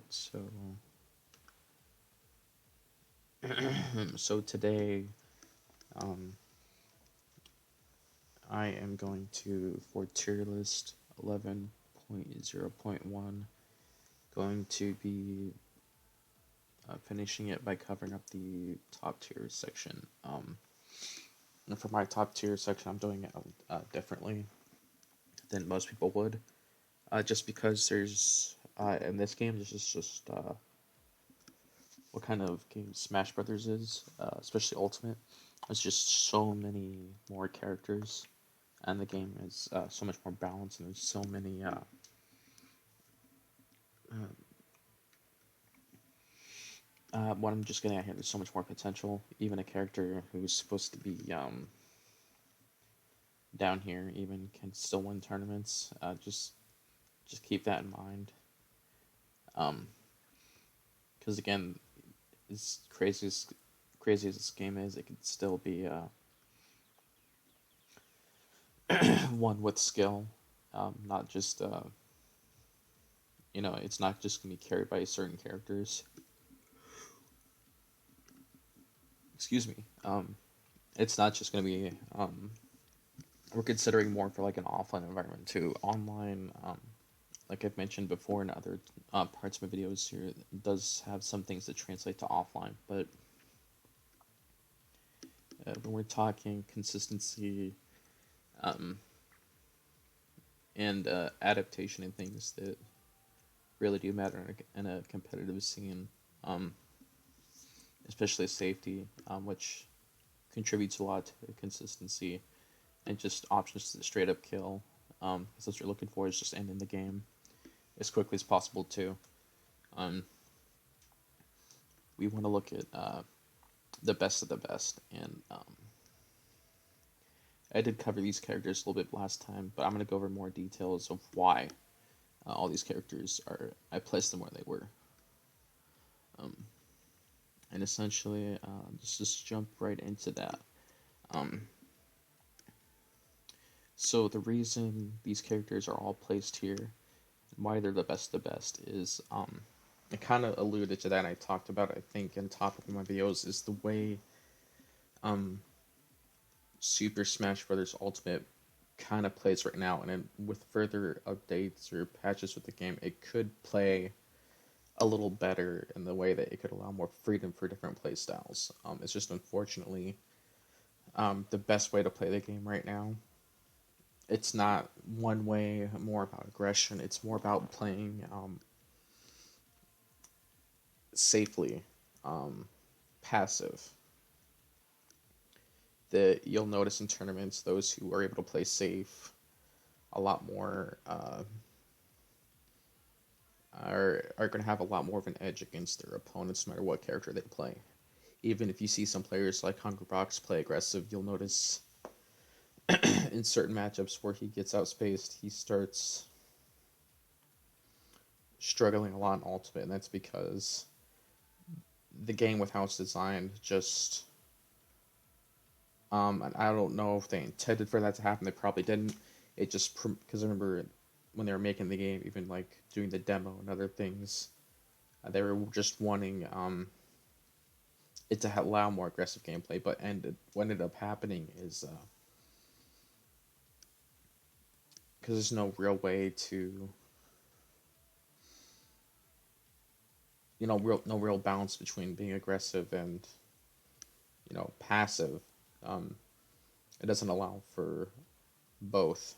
So, so today, um, I am going to for tier list 11.0.1, going to be finishing it by covering up the top tier section. And for my top tier section, I'm doing it differently than most people would, just because there's in this game, this is just what kind of game Smash Brothers is, especially Ultimate. There's just so many more characters, and the game is so much more balanced, and there's so many. What I'm just getting at here, there's so much more potential. Even a character who's supposed to be down here, even can still win tournaments. Just keep that in mind. Um, because again, as crazy as this game is, it could still be one with skill, not just it's not just gonna be carried by certain characters. Excuse me. It's not just gonna be. We're considering more for like an offline environment too. Online, like I've mentioned before in other parts of my videos here, does have some things that translate to offline, but when we're talking consistency um, and adaptation and things that really do matter in a competitive scene, um, especially safety, which contributes a lot to consistency and just options to straight up kill. Because what you're looking for is just ending the game as quickly as possible too. Um, we want to look at the best of the best, and I did cover these characters a little bit last time, but I'm gonna go over more details of why all these characters are. I placed them where they were, um, and essentially, just jump right into that. Um, so the reason these characters are all placed here, and why they're the best is I kind of alluded to that. And I talked about it, I think, in topic of my videos is the way um, Super Smash Bros. Ultimate kind of plays right now, and then with further updates or patches with the game, it could play a little better in the way that it could allow more freedom for different play styles. It's just unfortunately the best way to play the game right now. It's not one way more about aggression. It's more about playing safely, um, passive. That you'll notice in tournaments, those who are able to play safe a lot more are going to have a lot more of an edge against their opponents, no matter what character they play. Even if you see some players like Hungrybox play aggressive, you'll notice in certain matchups where he gets outspaced, he starts struggling a lot in Ultimate, and that's because the game with how it's designed just and I don't know if they intended for that to happen. They probably didn't. It just because I remember when they were making the game, even like doing the demo and other things, they were just wanting it to allow more aggressive gameplay. But what ended up happening is because there's no real way to no real balance between being aggressive and passive. Um, it doesn't allow for both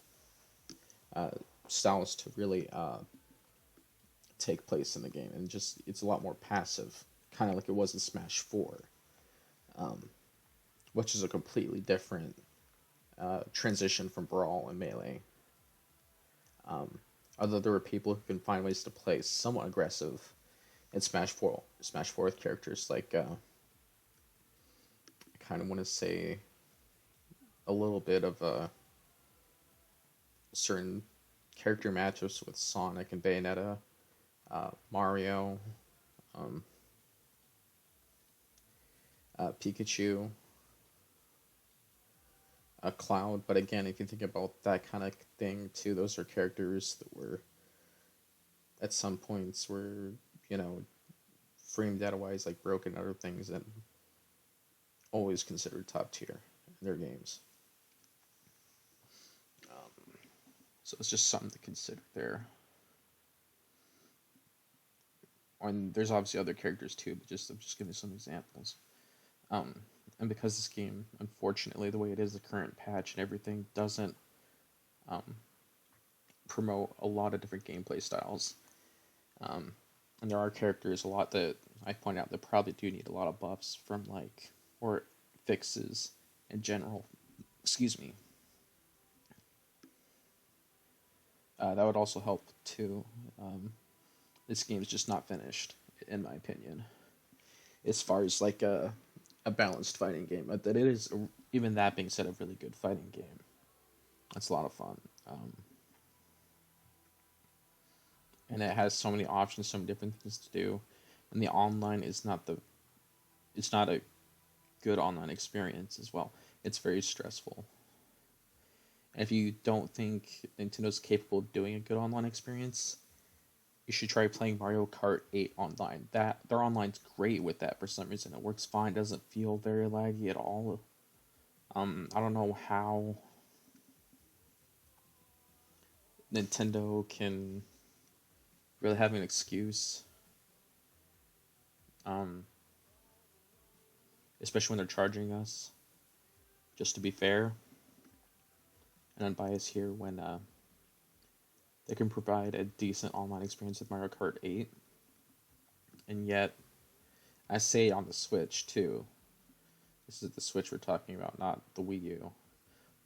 uh, styles to really take place in the game, and just it's a lot more passive, kind of like it was in Smash Four, um, which is a completely different transition from Brawl and Melee. Um, Although there were people who can find ways to play somewhat aggressive in Smash Four with characters like I kind of want to say a little bit of certain character matchups with Sonic and Bayonetta, Mario, um, Pikachu, Cloud. But again, if you think about that kind of thing too, those are characters that were at some points were you know, frame data wise, like broken other things, and always considered top tier in their games. Um, so it's just something to consider there. And there's obviously other characters too, but I'm just giving some examples. Um, and because this game, unfortunately, the way it is, the current patch and everything doesn't um, promote a lot of different gameplay styles. Um, and there are characters a lot that I point out that probably do need a lot of buffs from like or fixes in general. Excuse me. That would also help too. Um, this game is just not finished, in my opinion, as far as like a balanced fighting game. But that it is, even that being said, a really good fighting game. It's a lot of fun. And it has so many options, so many different things to do. And the online is not the, it's not a good online experience as well. It's very stressful. And if you don't think Nintendo's capable of doing a good online experience, you should try playing Mario Kart 8 online. That their online's great with that for some reason. It works fine, doesn't feel very laggy at all. I don't know how Nintendo can really have an excuse. Um, Especially when they're charging us, just to be fair and unbiased here, when they can provide a decent online experience with Mario Kart 8, and yet I say on the Switch too. This is the Switch we're talking about, not the Wii U.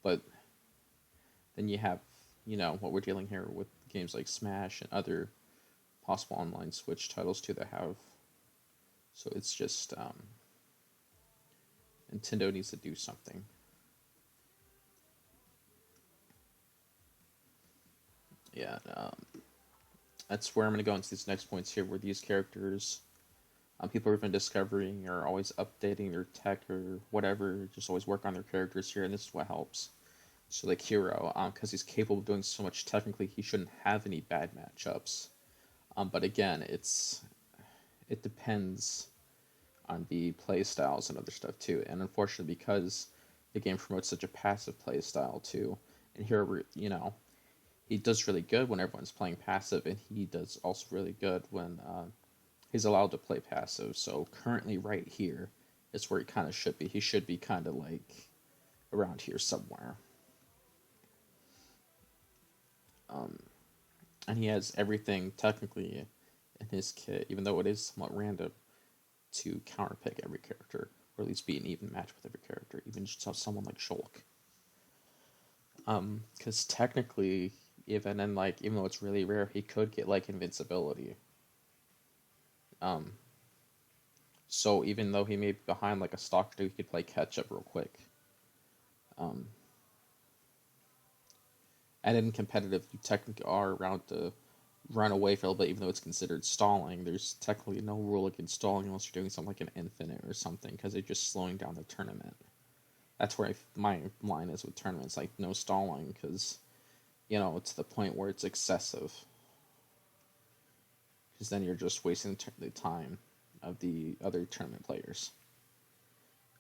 But then you have, what we're dealing here with games like Smash and other possible online Switch titles too that have. So it's just Nintendo needs to do something. Yeah, that's where I'm going to go into these next points here, where these characters, people have been discovering or always updating their tech or whatever, just always work on their characters here, and this is what helps. So like Hero, because he's capable of doing so much technically, he shouldn't have any bad matchups. But again, it depends on the play styles and other stuff too. And unfortunately, because the game promotes such a passive play style too, and here he does really good when everyone's playing passive, and he does also really good when he's allowed to play passive. So currently, right here is where he kind of should be. He should be kind of like around here somewhere. Um, and he has everything technically in his kit, even though it is somewhat random, to counterpick every character, or at least be an even match with every character, even just someone like Shulk. Because technically, even though it's really rare, he could get like invincibility. Um, so even though he may be behind like a stock dude, he could play catch up real quick. Um, and in competitive, you technically are around to run away for a little bit, even though it's considered stalling. There's technically no rule against stalling unless you're doing something like an infinite or something, because they're just slowing down the tournament. That's where my line is with tournaments, like no stalling, because it's the point where it's excessive. Because then you're just wasting the time of the other tournament players.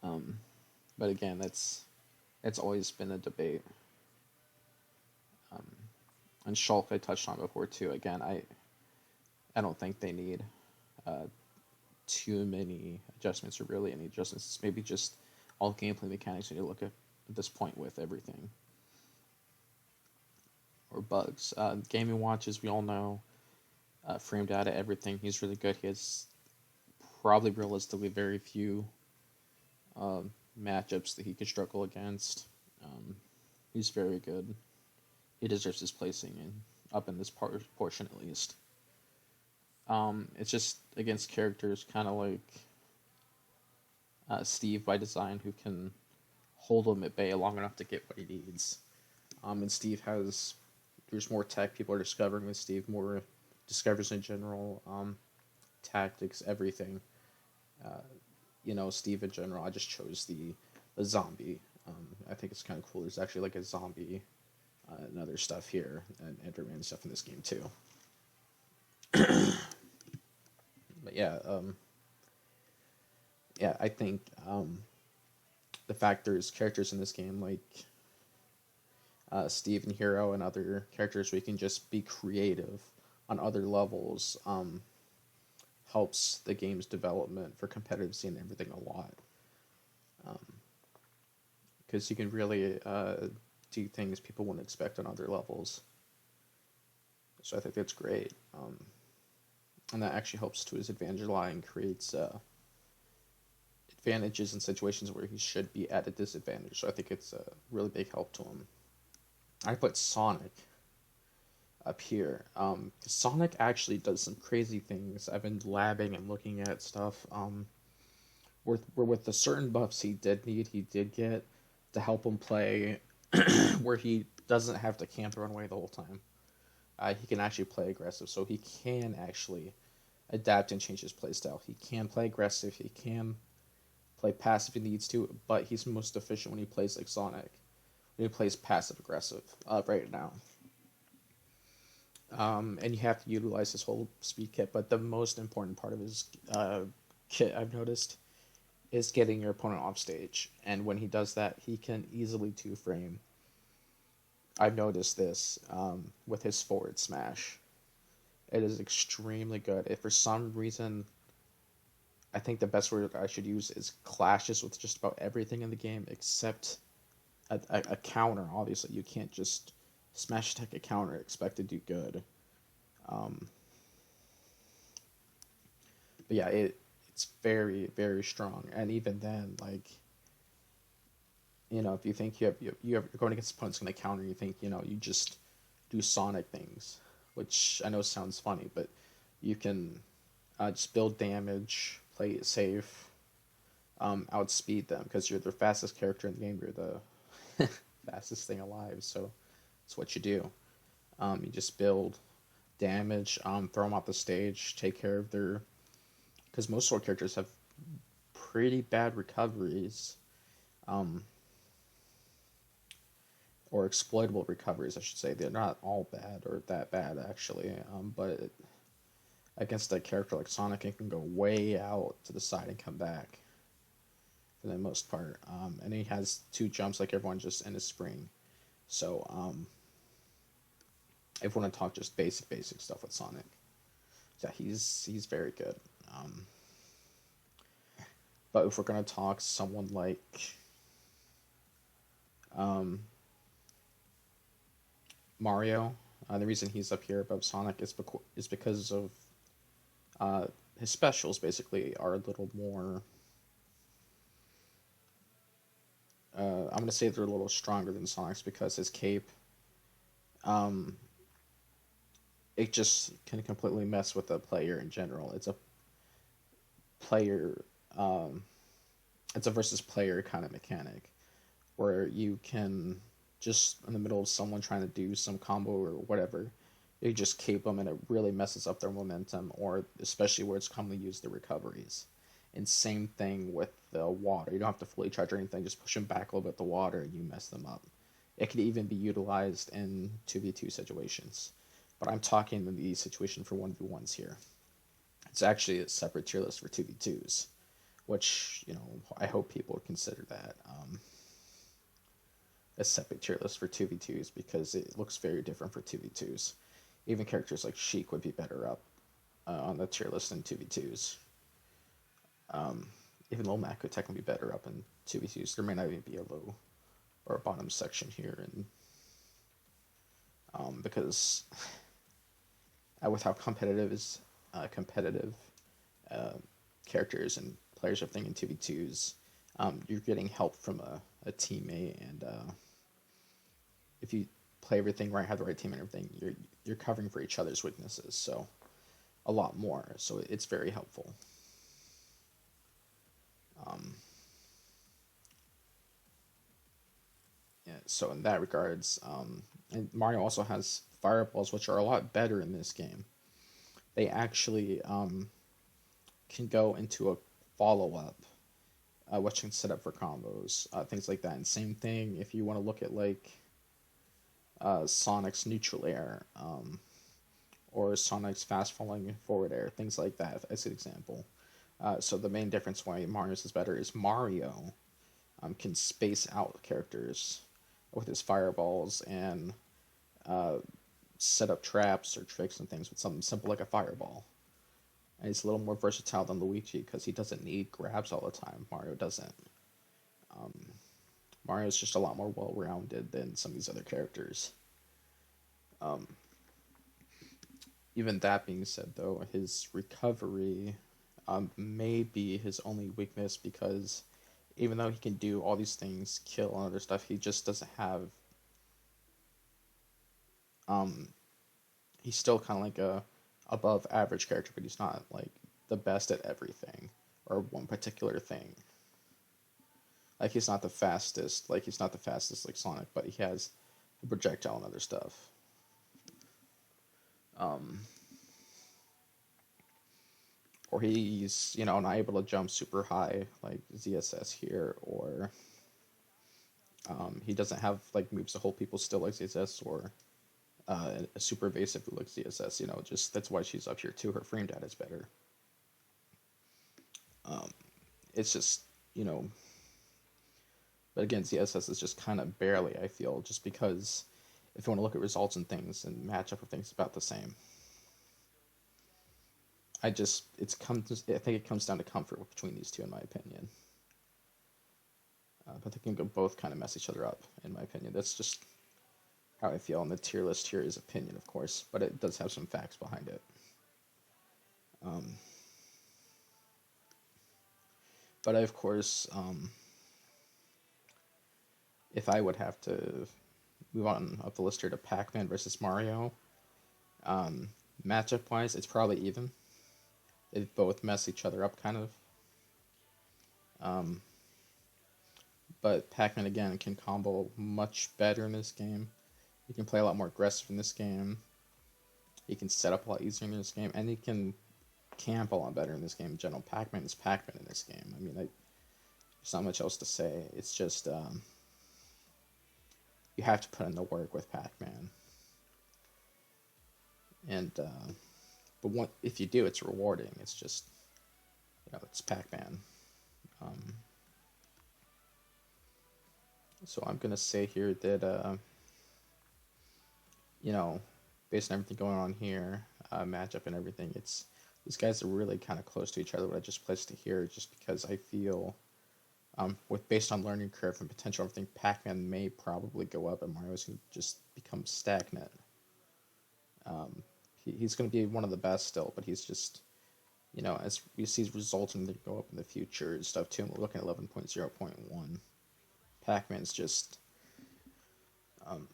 Um, but again, that's always been a debate. Um, and Shulk I touched on before too. Again, I don't think they need uh, too many adjustments or really any adjustments. It's maybe just all gameplay mechanics you need to look at this point with everything. Or bugs. Gaming Watches, we all know, frame data, everything. He's really good. He has probably realistically very few matchups that he could struggle against. Um, he's very good. He deserves his placing in up in this portion at least. It's just against characters kind of like Steve by design, who can hold him at bay long enough to get what he needs. And Steve has, there's more tech people are discovering with Steve, more discoveries in general, tactics, everything. Uh, Steve in general. I just chose the zombie. I think it's kind of cool. There's actually like a zombie and other stuff here, and Enderman stuff in this game too. But yeah, I think the fact there's characters in this game like Steve and Hero and other characters where you can just be creative on other levels helps the game's development for competitive scene and everything a lot. Because you can really do things people wouldn't expect on other levels. So I think that's great. And that actually helps to his advantage a lot and creates advantages in situations where he should be at a disadvantage. So I think it's a really big help to him. I put Sonic up here. Sonic actually does some crazy things. I've been labbing and looking at stuff. With the certain buffs he did get to help him play, where he doesn't have to camp and run away the whole time. He can actually play aggressive, so he can actually adapt and change his playstyle. He can play aggressive. He can play passive if he needs to, but he's most efficient when he plays like Sonic. When he plays passive aggressive right now. And you have to utilize his whole speed kit, but the most important part of his kit, I've noticed, is getting your opponent off stage. And when he does that, he can easily two-frame. I've noticed this with his forward smash. It is extremely good. If for some reason, I think the best word I should use is clashes with just about everything in the game except a counter. Obviously, you can't just smash attack a counter expect to do good. Um, but yeah, it's very very strong. And even then, like if you think you're going against opponent's going to counter, you think you just do Sonic things, which I know sounds funny, but you can just build damage, play it safe, outspeed them because you're the fastest character in the game. You're the fastest thing alive, so it's what you do. You just build damage, throw them off the stage, take care of their. Because most sword characters have pretty bad recoveries, or exploitable recoveries, I should say. They're not all bad or that bad actually, but against a character like Sonic, it can go way out to the side and come back for the most part. And he has two jumps like everyone just in a spring. So if we want to talk just basic stuff with Sonic, yeah, he's very good. Um, but if we're gonna talk someone like um, Mario, the reason he's up here above Sonic is because of uh, his specials. Basically, are a little more. I'm gonna say they're a little stronger than Sonic's because his cape, um, it just can completely mess with the player in general. It's a player, um, it's a versus player kind of mechanic where you can just in the middle of someone trying to do some combo or whatever, you just cape them and it really messes up their momentum, or especially where it's commonly used the recoveries. And same thing with the water. You don't have to fully charge or anything, just push them back a little bit with the water and you mess them up. It could even be utilized in 2v2 situations. But I'm talking in the situation for 1v1s here. It's actually a separate tier list for 2v2s, which, I hope people would consider that a separate tier list for 2v2s because it looks very different for 2v2s. Even characters like Sheik would be better up on the tier list than 2v2s. Um, Even Lomac could technically be better up in 2v2s. There may not even be a low or a bottom section here, and because with how competitive uh, characters and players are thinking 2v2s, you're getting help from a teammate, and if you play everything right, have the right team and everything, you're covering for each other's weaknesses. So a lot more. So it's very helpful. Um, yeah, so in that regards, and Mario also has fireballs, which are a lot better in this game. They actually can go into a follow up, which can set up for combos, things like that. And same thing if you want to look at like Sonic's neutral air, or or Sonic's fast falling forward air, things like that, as an example. So the main difference why Mario's is better is Mario can space out characters with his fireballs and uh, set up traps or tricks and things with something simple like a fireball. And he's a little more versatile than Luigi because he doesn't need grabs all the time. Mario doesn't. Um, Mario's just a lot more well rounded than some of these other characters. Um, Even that being said, though, his recovery may be his only weakness because even though he can do all these things, kill and other stuff, he just doesn't have. Um, he's still kind of like a above average character, but he's not like the best at everything or one particular thing. Like he's not the fastest like Sonic, but he has a projectile and other stuff. Um, or he's not able to jump super high like ZSS here, or he doesn't have like moves to hold people still like ZSS, or a super evasive like ZSS. Just that's why she's up here too. Her frame data is better. Um, it's just you know, but again, ZSS is just kind of barely. I feel just because if you want to look at results and things and match up with things, about the same. I think it comes down to comfort between these two, in my opinion. But they can go both kind of mess each other up, in my opinion. That's just how I feel. And the tier list here is opinion, of course, but it does have some facts behind it. Um, but of course, if I would have to move on up the list here to Pac-Man versus Mario, um, matchup wise, it's probably even. They both mess each other up, kind of. Um, but Pac-Man again can combo much better in this game. He can play a lot more aggressive in this game. He can set up a lot easier in this game, and he can camp a lot better in this game in general. Pac-Man is Pac-Man in this game. I mean, there's not much else to say. It's just you have to put in the work with Pac-Man, and but if you do, it's rewarding. It's just it's Pac-Man. Um, so I'm gonna say here that you know, based on everything going on here, matchup and everything, these guys are really kind of close to each other. What I just placed it here, just because I feel, with based on learning curve and potential, I think Pac-Man may probably go up, and Mario's going to just become stagnant. He's going to be one of the best still, but he's just, as we see results and they go up in the future and stuff too. And we're looking at 11.0.1. Pac-Man's just, um,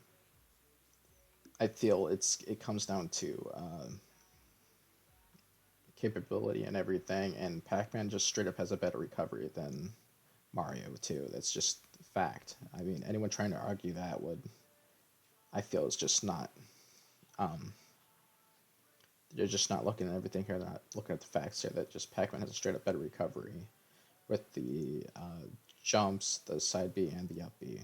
I feel it comes down to capability and everything, and Pac-Man just straight up has a better recovery than Mario too. That's just fact. I mean, anyone trying to argue that I feel, is just not. Um, they're just not looking at everything here. They're not looking at the facts here. That just Pac-Man has a straight up better recovery with the jumps, the side B, and the up B.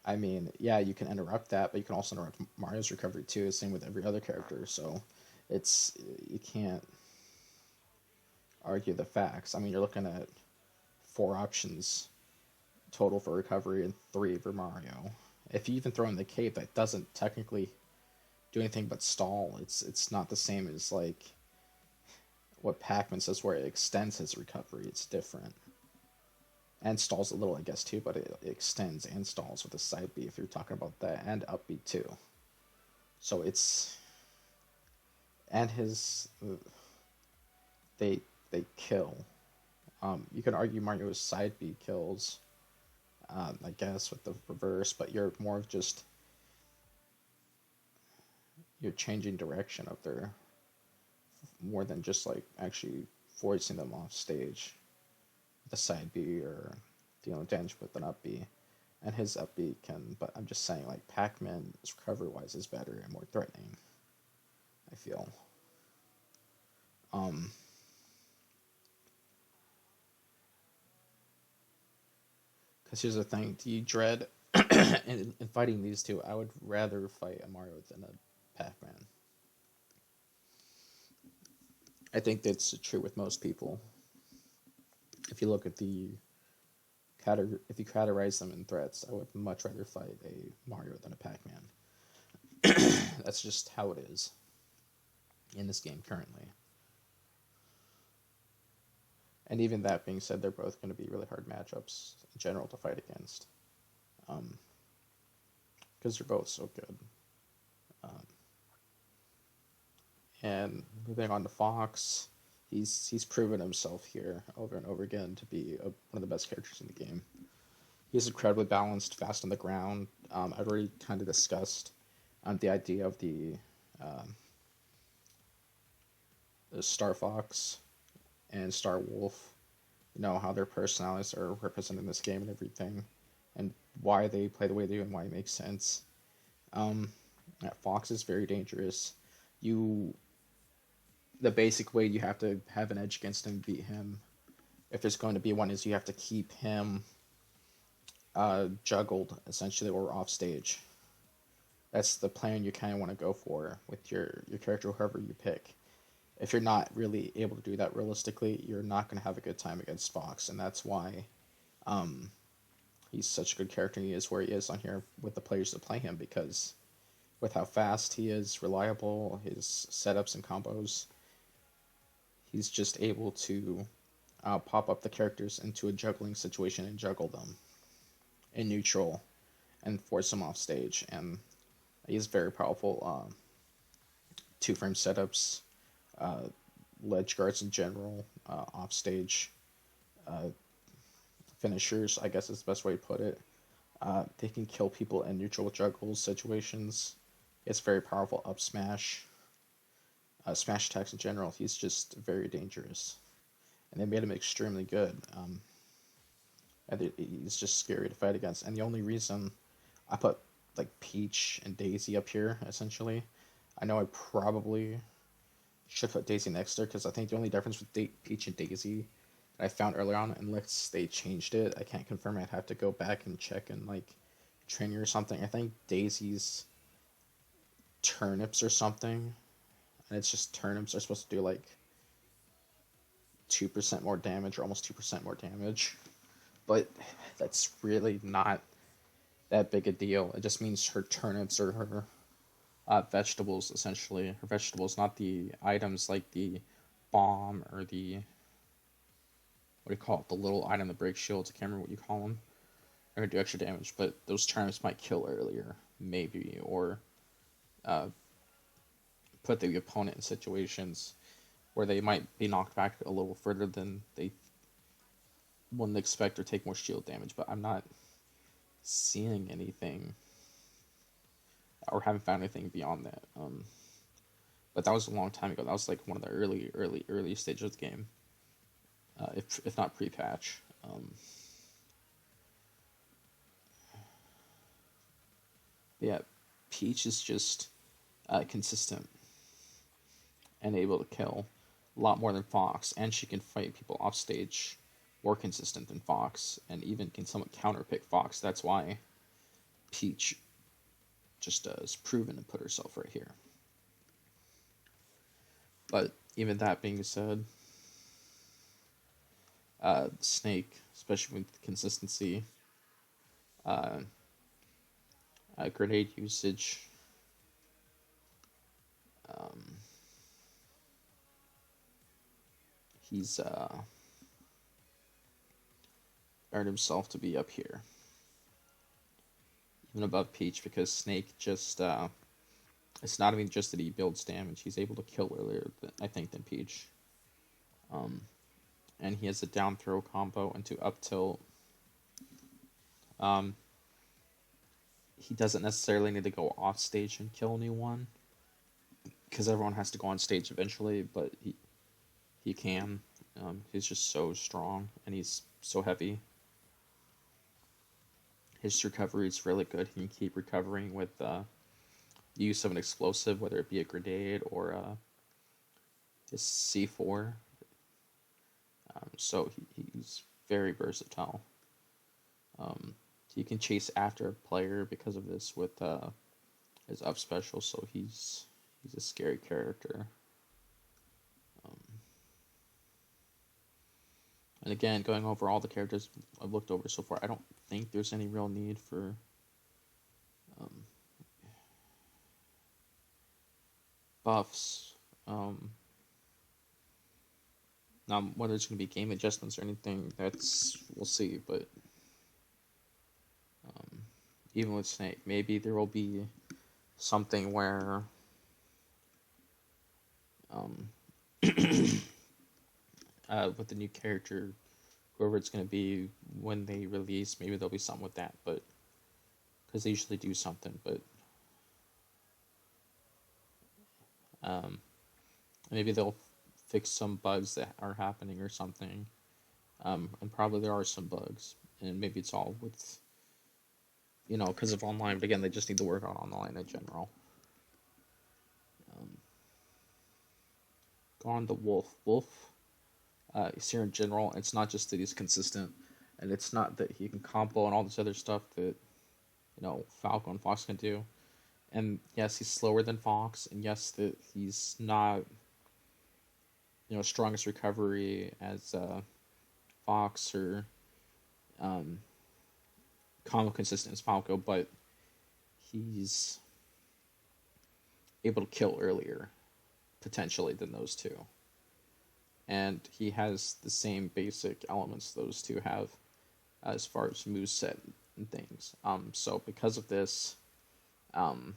I mean, yeah, you can interrupt that, but you can also interrupt Mario's recovery too. Same with every other character. So you can't argue the facts. I mean, you're looking at 4 options total for recovery and 3 for Mario. If you even throw in the cape, that doesn't technically do anything but stall. It's not the same as like what Pac-Man says, where it extends his recovery. It's different. And stalls a little, I guess, too, but it extends and stalls with the side B if you're talking about that, and up B too. So it's and his they kill. You can argue Mario's side B kills, I guess, with the reverse, but you're more of just you're changing direction up there more than just like actually forcing them off stage with a side B or dealing damage with an up B. And his up B can, but I'm just saying, like, Pac-Man's recovery wise is better and more threatening, I feel. Um, because here's the thing: do you dread in fighting these two? I would rather fight a Mario than a Pac-Man. I think that's true with most people. If you look at the if you categorize them in threats, I would much rather fight a Mario than a Pac-Man. That's just how it is in this game currently. And even that being said, they're both going to be really hard matchups in general to fight against, because they're both so good. Um, and moving on to Fox, he's proven himself here over and over again to be one of the best characters in the game. He's incredibly balanced, fast on the ground. I've already kind of discussed the idea of um, the Star Fox and Star Wolf. You know how their personalities are represented in this game and everything, and why they play the way they do and why it makes sense. Um, Fox is very dangerous. You, the basic way you have to have an edge against him, beat him, if there's going to be one, is you have to keep him juggled essentially or off stage. That's the plan you kind of want to go for with your character, whoever you pick. If you're not really able to do that realistically, you're not going to have a good time against Fox, and that's why um, he's such a good character. And he is where he is on here with the players that play him, because with how fast he is, reliable, his setups and combos, he's just able to pop up the characters into a juggling situation and juggle them in neutral and force them off stage. And he has very powerful two frame setups, uh, ledge guards in general, off stage uh, finishers, I guess is the best way to put it. They can kill people in neutral juggles situations. It's very powerful up smash. Smash attacks in general, he's just very dangerous. And they made him extremely good. And he's just scary to fight against. And the only reason I put like Peach and Daisy up here, essentially, I know I probably should put Daisy next there, because I think the only difference with Peach and Daisy that I found earlier on, unless they changed it, I can't confirm. I'd have to go back and check and like training or something. I think Daisy's turnips or something, and it's just turnips are supposed to do like 2% more damage or almost 2% more damage, but that's really not that big a deal. It just means her turnips are her vegetables, essentially. Her vegetables, not the items like the bomb or the, what do you call it, the little item that breaks shields. I can't remember what you call them. They're going to do extra damage, but those turnips might kill earlier, maybe, or uh, put the opponent in situations where they might be knocked back a little further than they wouldn't expect or take more shield damage. But I'm not seeing anything or haven't found anything beyond that. But that was a long time ago. That was like one of the early stages of the game, if not pre-patch. Yeah, Peach is just consistent and able to kill a lot more than Fox, and she can fight people off stage more consistent than Fox, and even can somewhat counterpick Fox. That's why Peach just has proven to put herself right here. But even that being said, Snake, especially with consistency, uh, grenade usage, um, he's earned himself to be up here, even above Peach, because Snake just it's not even just that he builds damage; he's able to kill earlier, I think, than Peach. Um, and he has a down throw combo into up tilt. Um, he doesn't necessarily need to go off stage and kill anyone, because everyone has to go on stage eventually, but he can. He's just so strong, and he's so heavy. His recovery is really good. He can keep recovering with use of an explosive, whether it be a grenade or his C4. So he's very versatile. He can chase after a player because of this with his up special. So he's a scary character. And again, going over all the characters I've looked over so far, I don't think there's any real need for um, buffs. Um, Now, whether it's going to be game adjustments or anything, that's we'll see. But um, even with Snake, maybe there will be something where um, with the new character, whoever it's going to be when they release, maybe there'll be something with that. But because they usually do something, but um, maybe they'll fix some bugs that are happening or something. And probably there are some bugs, and maybe it's all with because of online. But again, they just need to work on online in general. Um, Gone the Wolf. Wolf is here in general. It's not just that he's consistent, and it's not that he can combo and all this other stuff that Falco and Fox can do. And yes, he's slower than Fox, and yes, that he's not strongest recovery as Fox or um, combo consistent as Falco, but he's able to kill earlier potentially than those two. And he has the same basic elements those two have as far as moveset and things. So because of this, um,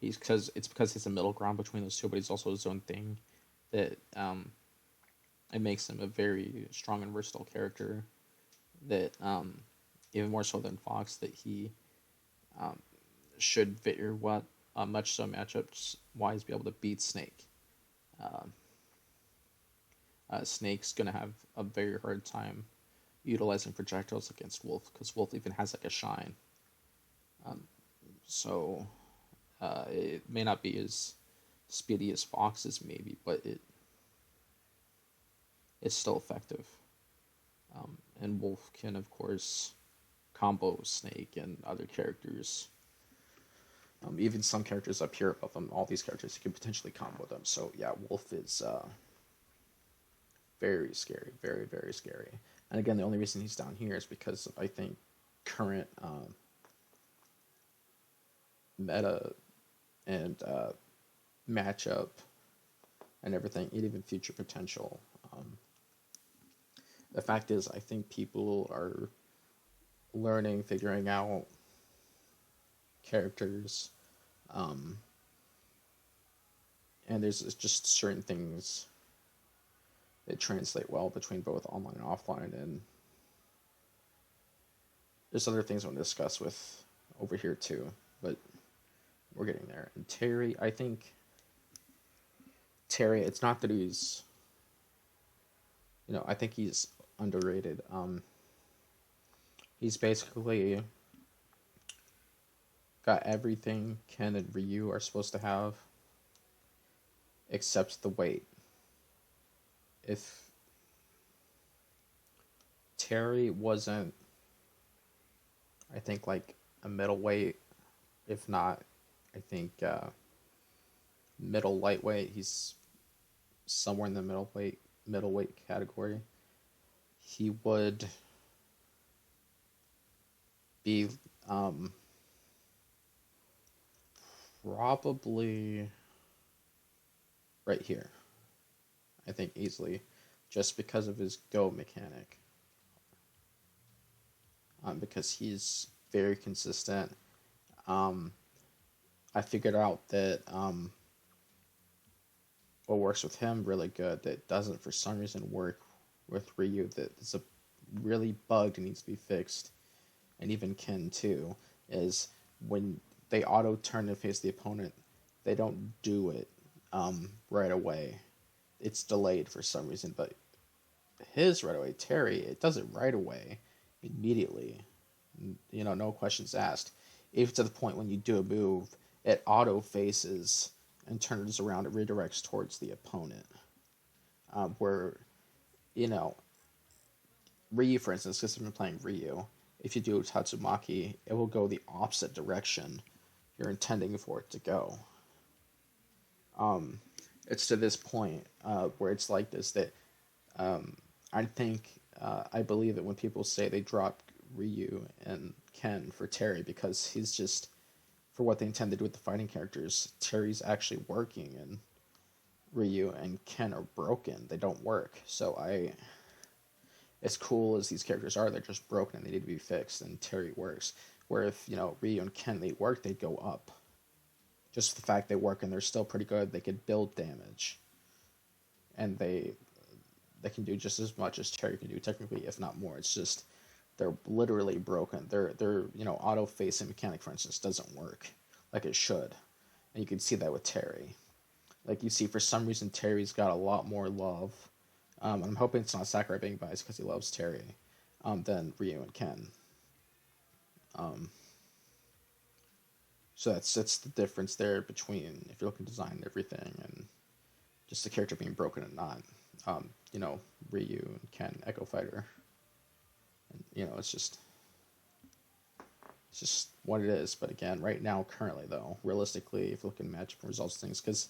it's because he's a middle ground between those two, but he's also his own thing that it makes him a very strong and versatile character. That even more so than Fox, that he um, should very what much so matchups wise be able to beat Snake. Um, Snake's gonna have a very hard time utilizing projectiles against Wolf because Wolf even has like a shine. Um, so it may not be as speedy as Fox's maybe, but it's still effective. And Wolf can of course combo Snake and other characters. Even some characters up here above them, all these characters, you can potentially combo them. So yeah, Wolf is very scary, very very scary. And again, the only reason he's down here is because of, I think, current meta and matchup and everything, and even future potential. The fact is, I think people are learning, figuring out characters, um, and there's just certain things that translate well between both online and offline, and there's other things I want to discuss with over here too, but we're getting there. And Terry, I think Terry, it's not that he's, I think he's underrated. He's basically got everything Ken and Ryu are supposed to have, except the weight. If Terry wasn't, I think, like a middleweight, if not, I think middle lightweight. He's somewhere in the middleweight category. He would be probably right here. I think easily, just because of his go mechanic. Because he's very consistent. I figured out that what works with him really good that doesn't for some reason work with Ryu, that is a really bugged and needs to be fixed, and even Ken too, is when they auto turn to face the opponent, they don't do it right away. It's delayed for some reason, but his right away, Terry, it does it right away, immediately. No questions asked. Even to the point when you do a move, it auto faces and turns around, it redirects towards the opponent. Where, you know, Ryu, for instance, because I've been playing Ryu, if you do Tatsumaki, it will go the opposite direction you're intending for it to go. It's to this point where it's like this that Um, I think I believe that when people say they dropped Ryu and Ken for Terry because he's just for what they intend to do with the fighting characters, Terry's actually working and Ryu and Ken are broken. They don't work. So as cool as these characters are, they're just broken and they need to be fixed. And Terry works. Where if Ryu and Ken they work, they'd go up. Just the fact they work and they're still pretty good, they could build damage, and they can do just as much as Terry can do technically, if not more. It's just they're literally broken. Their auto facing mechanic, for instance, doesn't work like it should, and you can see that with Terry. Like you see, for some reason, Terry's got a lot more love. I'm hoping it's not Sakurai being biased because he loves Terry, than Ryu and Ken. Um, so that's the difference there between if you're looking to design everything and just the character being broken and not. Ryu and Ken, Echo Fighter, and it's just what it is. But again, right now, currently though, realistically, if you look at matchup results, things because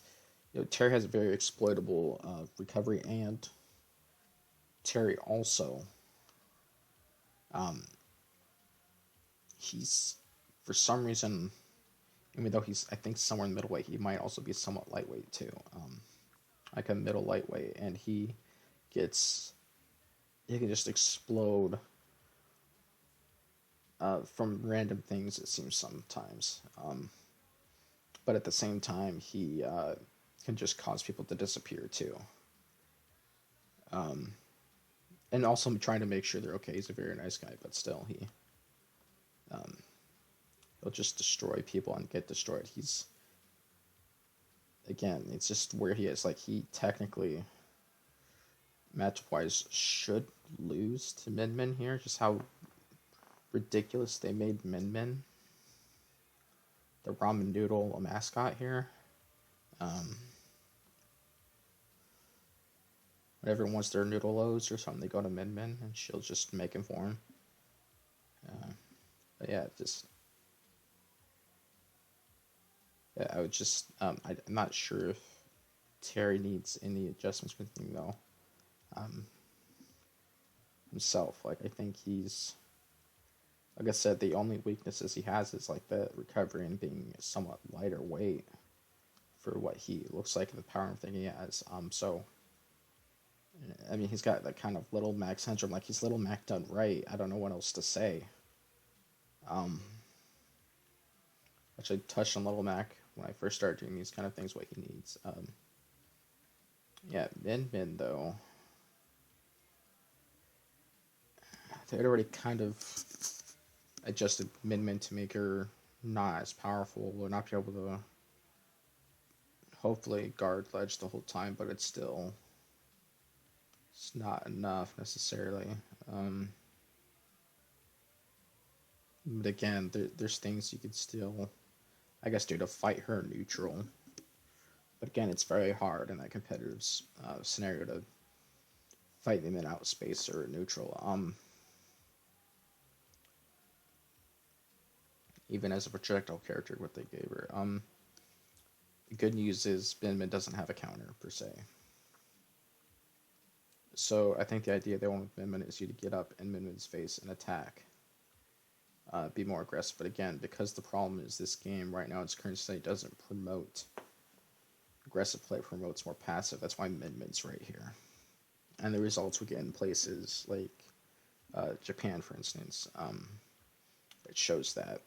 Terry has a very exploitable recovery, and Terry also, um, he's for some reason, even though he's I think somewhere in the middleweight, he might also be somewhat lightweight too, like a middle lightweight, and gets he can just explode from random things. It seems sometimes, but at the same time, he can just cause people to disappear too. Um, and also trying to make sure they're okay. He's a very nice guy, but still, um, he'll just destroy people and get destroyed. He's again, it's just where he is. Like he technically, match wise, should lose to Min Min here. Just how ridiculous they made Min Min, the ramen noodle a mascot here. Um, when everyone wants their noodle O's or something, they go to Min Min and she'll just make him for him. But yeah, just yeah, I would just I'm not sure if Terry needs any adjustments with him though. Um, himself, like I think he's like I said, the only weaknesses he has is like the recovery and being somewhat lighter weight for what he looks like and the power and thing he has. So I mean, he's got that kind of Little Mac syndrome. Like he's Little Mac done right. I don't know what else to say. Um, Actually touched on Little Mac when I first started doing these kind of things. What he needs. Yeah, Min Min though. They had already kind of adjusted Min Min to make her not as powerful or not be able to hopefully guard ledge the whole time, but it's not enough necessarily. Um, but again, there's things you could still, I guess, do to fight her neutral. But again, it's very hard in that competitive scenario to fight them in outspace or neutral. Even as a projectile character, what they gave her. The good news is Min Min doesn't have a counter per se. So I think the idea they want with Min Min is you to get up in Min Min's face and attack. Be more aggressive. But again, because the problem is this game right now, its current state doesn't promote aggressive play, promotes more passive. That's why Min Min's right here. And the results we get in places like Japan, for instance, it shows that.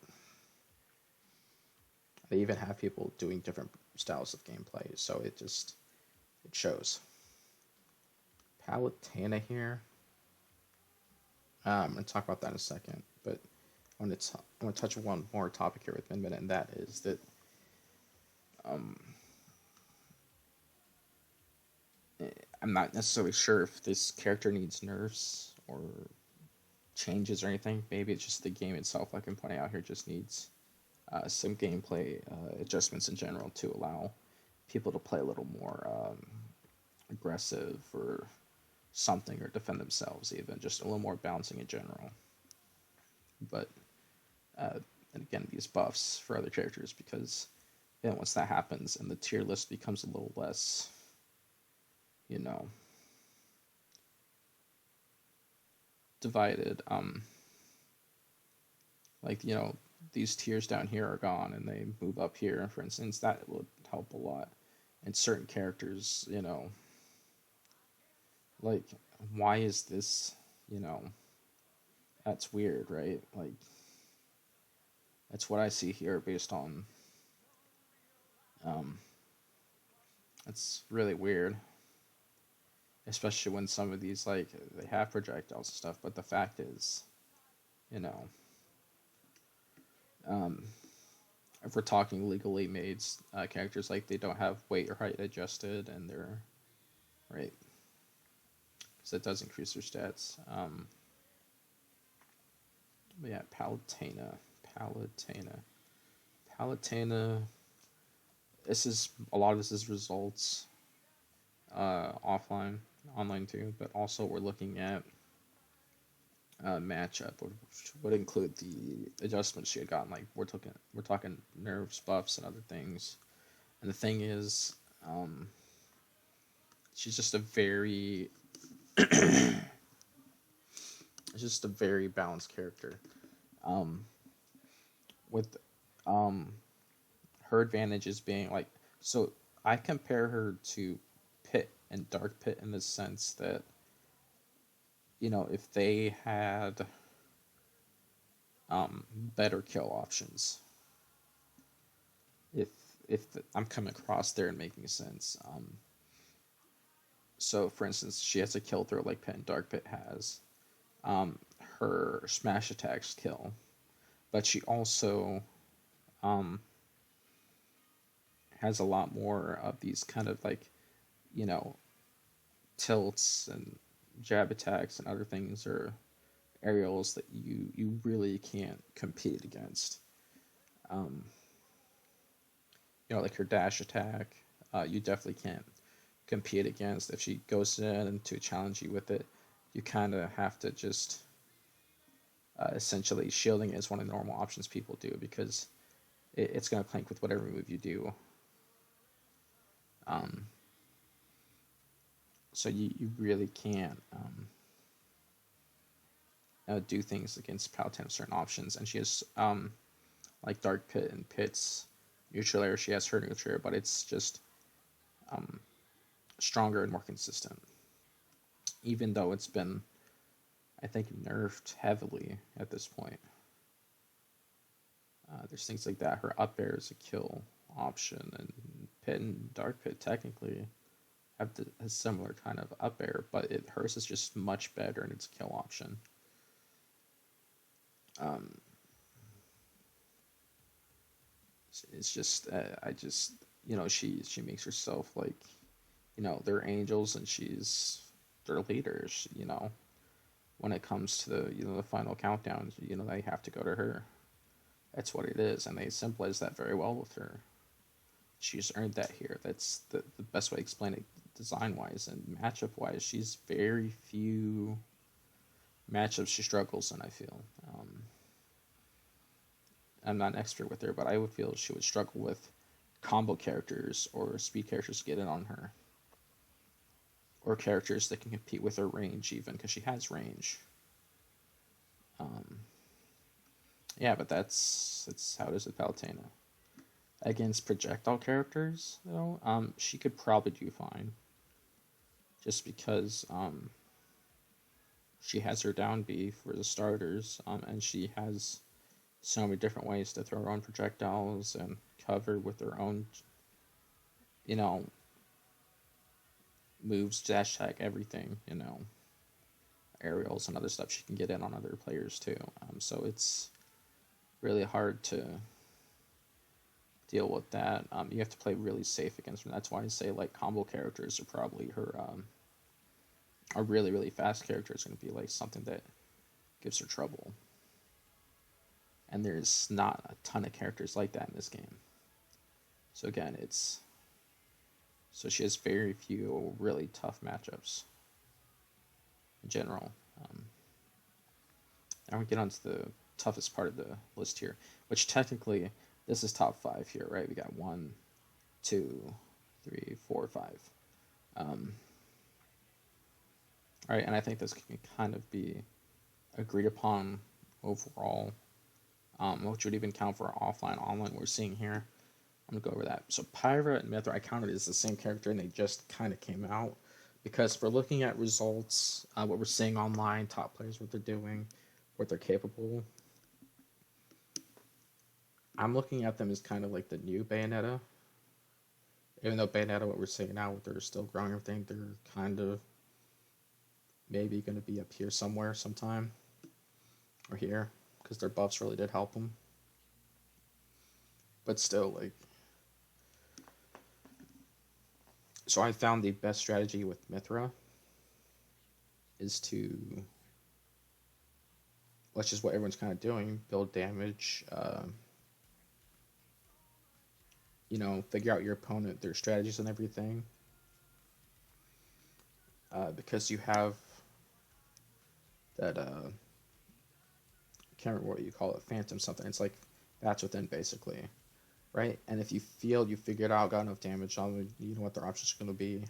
They even have people doing different styles of gameplay, so it shows. Palutena here. I'm going to talk about that in a second, but I want to touch one more topic here with Min Min, and that is that um, I'm not necessarily sure if this character needs nerfs or changes or anything. Maybe it's just the game itself, like I'm pointing out here, just needs some gameplay adjustments in general to allow people to play a little more aggressive or something, or defend themselves, even just a little more bouncing in general. But and again, these buffs for other characters, because once that happens and the tier list becomes a little less, you know, divided. Like, these tiers down here are gone and they move up here, for instance, that would help a lot. And certain characters, like, why is this, you know, that's weird, right? Like, that's what I see here based on, um, it's really weird, especially when some of these, like, they have projectiles and stuff, but the fact is, you know, um, if we're talking legally made characters, like, they don't have weight or height adjusted, and they're, right, because it does increase their stats. But yeah, Palutena. Palutena. This is a lot of this is results offline, online too, but also we're looking at matchup, which would include the adjustments she had gotten. Like we're talking nerves, buffs, and other things. And the thing is, um, she's just a very, it's just a very balanced character. Um, with um, her advantage is being like, so I compare her to Pit and Dark Pit in the sense that, if they had better kill options, if I'm coming across there and making sense. So for instance, she has a kill throw like Pit and Dark Pit has. Um, Her smash attacks kill, but she also um, has a lot more of these kind of like, you know tilts and jab attacks and other things, or aerials that you really can't compete against. Um, like her dash attack, you definitely can't compete against. If she goes in and to challenge you with it, you kind of have to just essentially shielding is one of the normal options people do because it's going to clank with whatever move you do. Um, so you really can't do things against Palutena of certain options. And she has like Dark Pit and Pit's neutral air. She has her neutral air, but it's just um, stronger and more consistent. Even though it's been, I think, nerfed heavily at this point. There's things like that. Her up air is a kill option, and Pit and Dark Pit technically have a similar kind of up air, but hers is just much better and it's a kill option. Um, it's just I just she makes herself like they're angels and she's their leaders. When it comes to the final countdown, they have to go to her. That's what it is, and they symbolize that very well with her. She's earned that here. That's the best way to explain it design wise and matchup wise. She's very few matchups she struggles in, I feel. I'm not an expert with her, but I would feel she would struggle with combo characters or speed characters to get in on her. Or characters that can compete with her range, even, because she has range. Um, yeah, but that's how it is with Palutena. Against projectile characters, though, she could probably do fine. Just because she has her down B for the starters, and she has so many different ways to throw her own projectiles and cover with her own, you know, moves, dash tag, everything, aerials and other stuff she can get in on other players too. So it's really hard to deal with that. You have to play really safe against her. That's why I say like combo characters are probably her. A really really fast character is going to be like something that gives her trouble. And there's not a ton of characters like that in this game. So again, she has very few really tough matchups in general. Now we get on to the toughest part of the list here, which technically this is top 5 here, right? We got 1, 2, 3, 4, 5. All right, and I think this can kind of be agreed upon overall, which would even count for offline, online we're seeing here. I'm gonna go over that. So Pyra and Mythra, I counted as the same character, and they just kind of came out because if we're looking at results, what we're seeing online, top players, what they're doing, what they're capable. I'm looking at them as kind of like the new Bayonetta. Even though Bayonetta, what we're seeing now, they're still growing everything, they're kind of maybe going to be up here somewhere sometime, or here, because their buffs really did help them. But still, like, so I found the best strategy with Mythra is to, which is what everyone's kind of doing, build damage, figure out your opponent, their strategies and everything. Because you have that, can't remember what you call it, phantom something. It's like that's within basically, right? And if you feel you figured out, got enough damage on, you know what their options are going to be.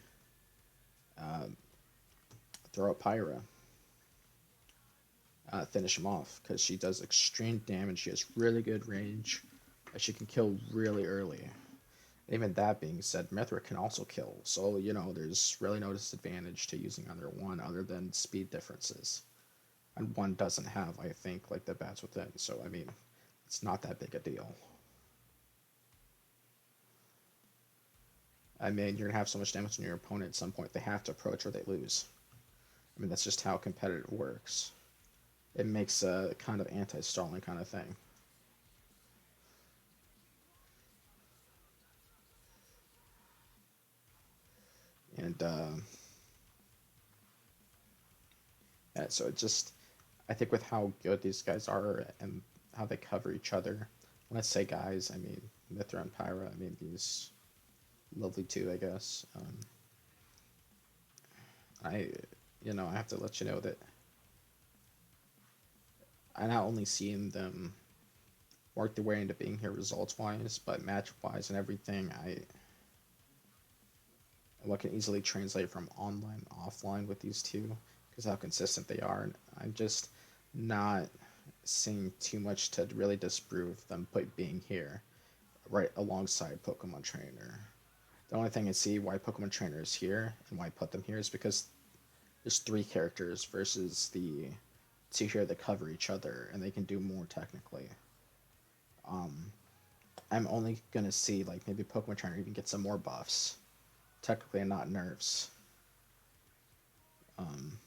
Um, Throw out Pyra, finish him off because she does extreme damage. She has really good range. She can kill really early. Even that being said, Mythra can also kill, so there's really no disadvantage to using either one other than speed differences. And one doesn't have, I think, like the bats within. So I mean, it's not that big a deal. I mean, you're gonna have so much damage on your opponent at some point; they have to approach or they lose. I mean, that's just how competitive works. It makes a kind of anti-stalling kind of thing. And yeah, so it just, I think with how good these guys are and how they cover each other. When I say guys, I mean Mythra and Pyra. I mean these lovely two, I guess. I, I have to let you know that I not only seen them work their way into being here results wise, but match wise and everything. What can easily translate from online offline with these two because how consistent they are. And I'm just not seeing too much to really disprove them being here right alongside Pokemon Trainer. The only thing I see why Pokemon Trainer is here and why I put them here is because there's three characters versus the two here that cover each other and they can do more technically. Um, I'm only gonna see like maybe Pokemon Trainer even get some more buffs, technically and not nerfs, um,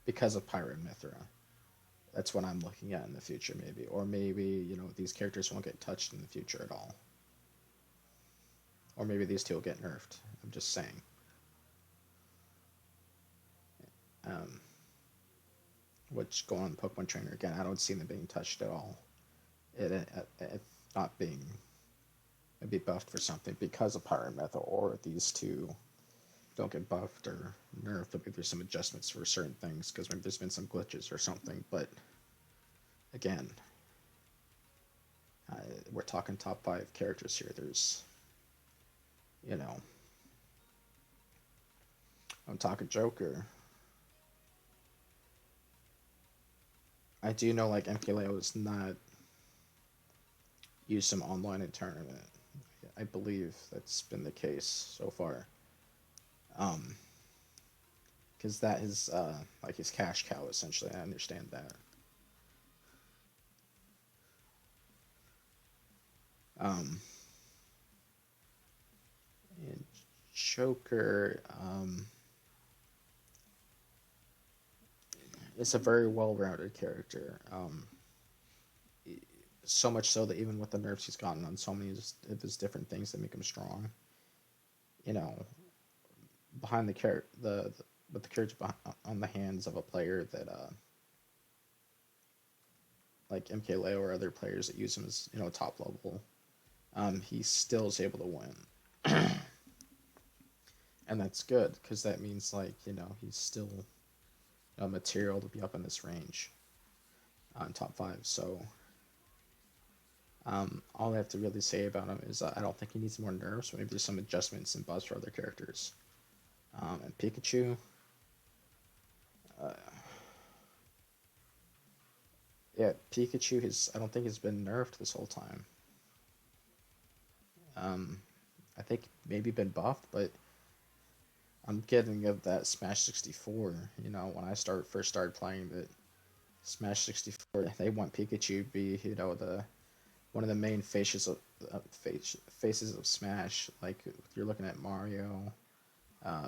because of Pyra and Mythra. That's what I'm looking at in the future, maybe, or maybe these characters won't get touched in the future at all, or maybe these two will get nerfed. I'm just saying. Um, which go on Pokemon Trainer again, I don't see them being touched at all. It not being be buffed for something because of Pyra and Mythra, or these two don't get buffed or nerfed. Maybe there's some adjustments for certain things because maybe there's been some glitches or something. But again, we're talking top 5 characters here. There's, you know, I'm talking Joker. I do know like MKLeo is not used some online in tournament. I believe that's been the case so far. Um, because that is like his cash cow essentially. I understand that. Um, and Joker is a very well-rounded character. So much so that even with the nerfs he's gotten on so many of his different things that make him strong, you know, behind the with the carriage on the hands of a player that like MKLeo or other players that use him as top level, he still is able to win, and that's good because that means like he's still material to be up in this range on top 5. So all I have to really say about him is I don't think he needs more nerfs. Maybe there's some adjustments and buffs for other characters. And Pikachu, uh, Yeah, Pikachu has I don't think has been nerfed this whole time. Um, I think maybe been buffed, but I'm getting of that Smash 64. You know, when I first started playing the Smash 64, they want Pikachu to be the one of the main faces of Smash. Like you're looking at Mario,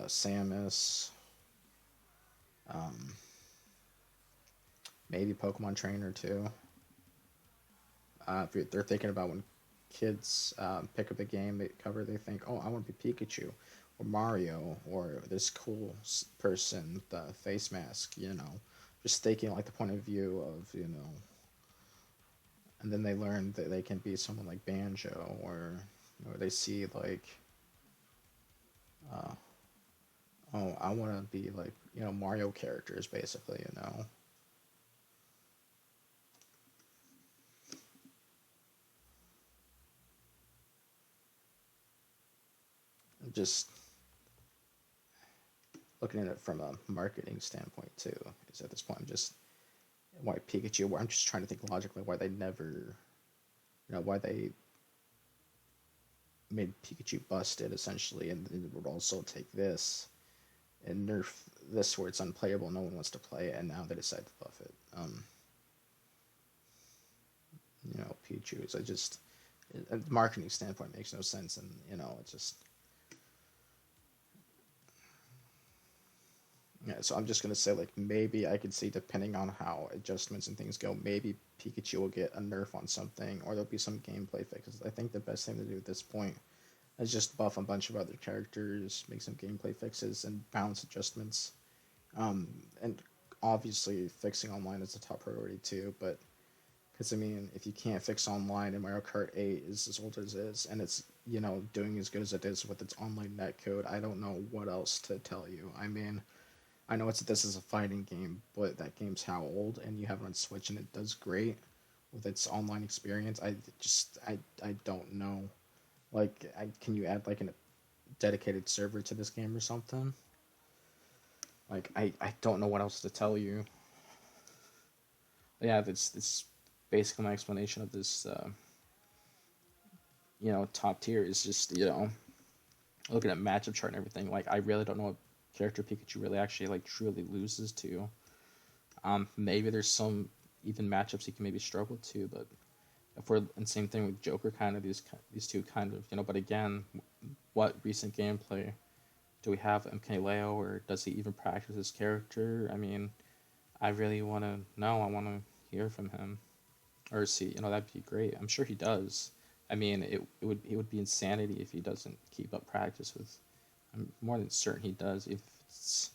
Samus, um, maybe Pokemon Trainer too. If they're thinking about when kids pick up a game they cover, they think, "Oh, I want to be Pikachu, or Mario, or this cool person with the face mask." Just taking like the point of view of and then they learn that they can be someone like Banjo, or they see like, uh, oh, I want to be like Mario characters, basically. Just looking at it from a marketing standpoint too. Is at this point I'm just why Pikachu. Where I'm just trying to think logically why they never, why they made Pikachu busted essentially, and it would also take this and nerf this where it's unplayable. No one wants to play it, and now they decide to buff it. Pikachu is I just a marketing standpoint makes no sense, and it's just yeah. So I'm just gonna say like maybe I could see depending on how adjustments and things go, maybe Pikachu will get a nerf on something, or there'll be some gameplay fixes. I think the best thing to do at this point is just buff a bunch of other characters, make some gameplay fixes, and balance adjustments. And obviously, fixing online is a top priority too. But because I mean, if you can't fix online, and Mario Kart 8 is as old as it is, and it's doing as good as it is with its online netcode, I don't know what else to tell you. I mean, I know this is a fighting game, but that game's how old, and you have it on Switch, and it does great with its online experience. I don't know. Like, can you add like a dedicated server to this game or something? Like, I don't know what else to tell you. Yeah, that's basically my explanation of this. Top tier is just looking at matchup chart and everything. Like, I really don't know what character Pikachu really actually like truly loses to. Maybe there's some even matchups he can maybe struggle to, but if we're and same thing with Joker, kind of these two kind of But again, what recent gameplay do we have MKLeo, or does he even practice his character? I mean, I really want to know. I want to hear from him or see. That'd be great. I'm sure he does. I mean, it would be insanity if he doesn't keep up practice with. I'm more than certain he does. If it's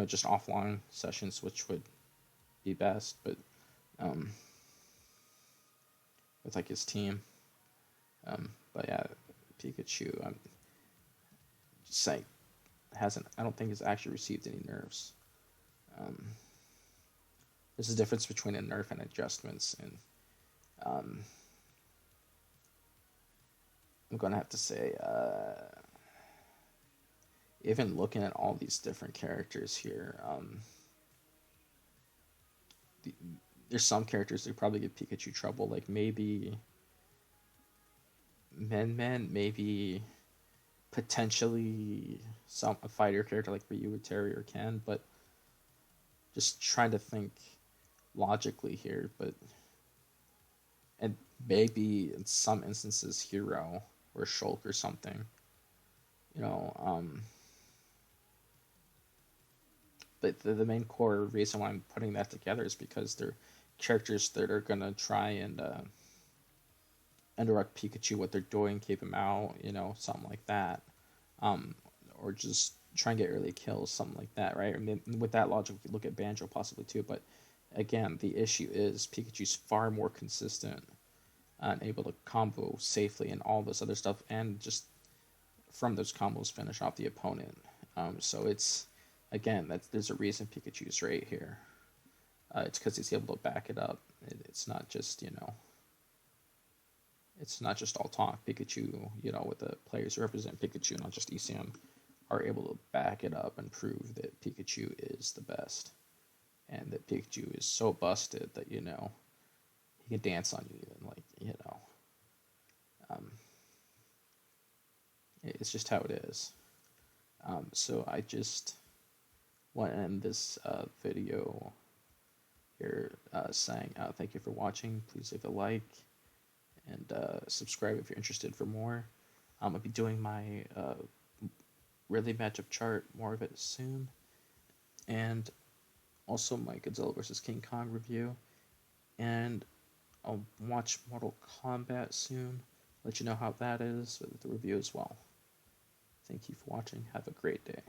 just offline sessions, which would be best, but um, with like his team. But yeah, Pikachu. I'm just saying hasn't. I don't think has actually received any nerfs. Um, there's a difference between a nerf and adjustments, and um, I'm gonna have to say, even looking at all these different characters here, the, there's some characters that probably give Pikachu trouble, like maybe Men, maybe potentially some a fighter character like Ryu or Terry or Ken, but just trying to think logically here, but and maybe in some instances Hero or Shulk or something, you know. But the main core reason why I'm putting that together is because they're characters that are gonna try and interrupt Pikachu what they're doing, keep him out, something like that, um, or just try and get early kills, something like that, right? I mean, with that logic, we look at Banjo possibly too, but again, the issue is Pikachu's far more consistent and able to combo safely and all this other stuff, and just from those combos finish off the opponent. So it's again that there's a reason Pikachu's right here. It's because he's able to back it up. It's not just it's not just all talk. Pikachu, with the players who represent Pikachu, not just ECM, are able to back it up and prove that Pikachu is the best, and that Pikachu is so busted that he can dance on you even, like, um, it's just how it is. So I just want to end this video here saying thank you for watching. Please leave a like and subscribe if you're interested for more. I'll be doing my Ridley matchup chart, more of it soon, and also my Godzilla vs. King Kong review, and I'll watch Mortal Kombat soon, let you know how that is with the review as well. Thank you for watching. Have a great day.